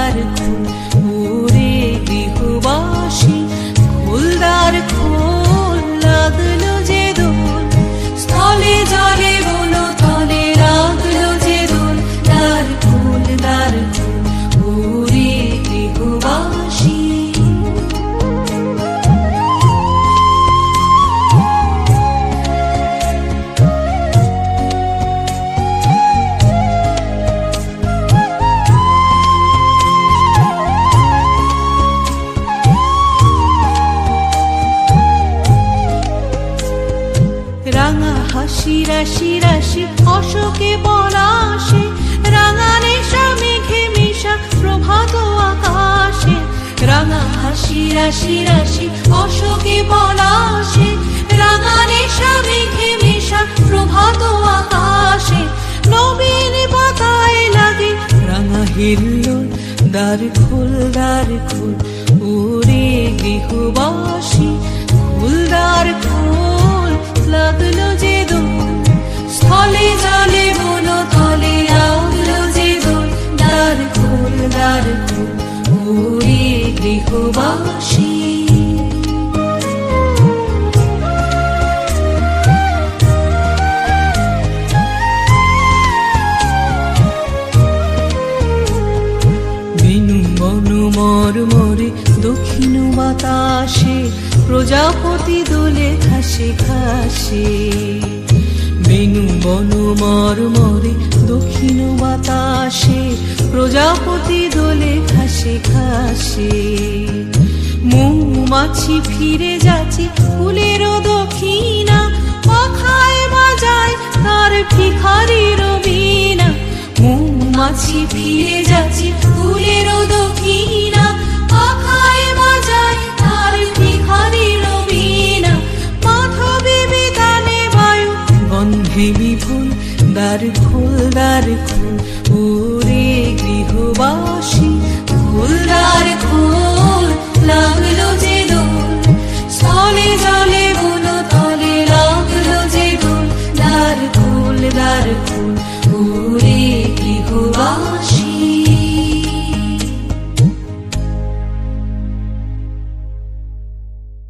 দ্বার খোল ওরে গৃহবাসী, খোল দ্বার খোল, লাগলো যে দোল, স্থলে জলে বলো তলে লাগলো যে দোল, দ্বার খোল ওরে গৃহবাসী। রাঙা হাসি রাশি রাশি অশোকে পলাশে, রাঙা নেশা মেঘে মেশা প্রভাত আকাশে, রাঙা হাসি রাশি রাশি অশোকে পলাশে, রাঙা নেশা মেঘে মেশা প্রভাত আকাশে, নবীন পাতায় লাগে রাঙা হিল্লোল, দ্বার খোল ওরে গৃহবাসী, খোল দ্বার খোল, লাগলো যে দোল, স্থলে জলে বলো তলে লাগলো যে দোল, দ্বার খোল ওরে গৃহবাসী। বেনু বনু মরমরে দক্ষিণ বাতাসে, প্রজাপতি দোলে ঘাসে ঘাসে, বেনু বনু মরমরে দক্ষিণ বাতাসে, প্রজাপতি দোলে ঘাসে ঘাসে, মৌমাছি ফিরে যাচ্ছে ফুলেরও দক্ষিণা, পাখায় বাজায় তার ভিখারির বীণা, মৌমাছি ফিরে যাচ্ছে ফুলেরও দক্ষিণা, পাখায় বাজায় তার ভিখারির বীণা, মাধবী বিতানে বায়ু গন্ধে বিপুল, দ্বার খোল ওরে গৃহবাসী।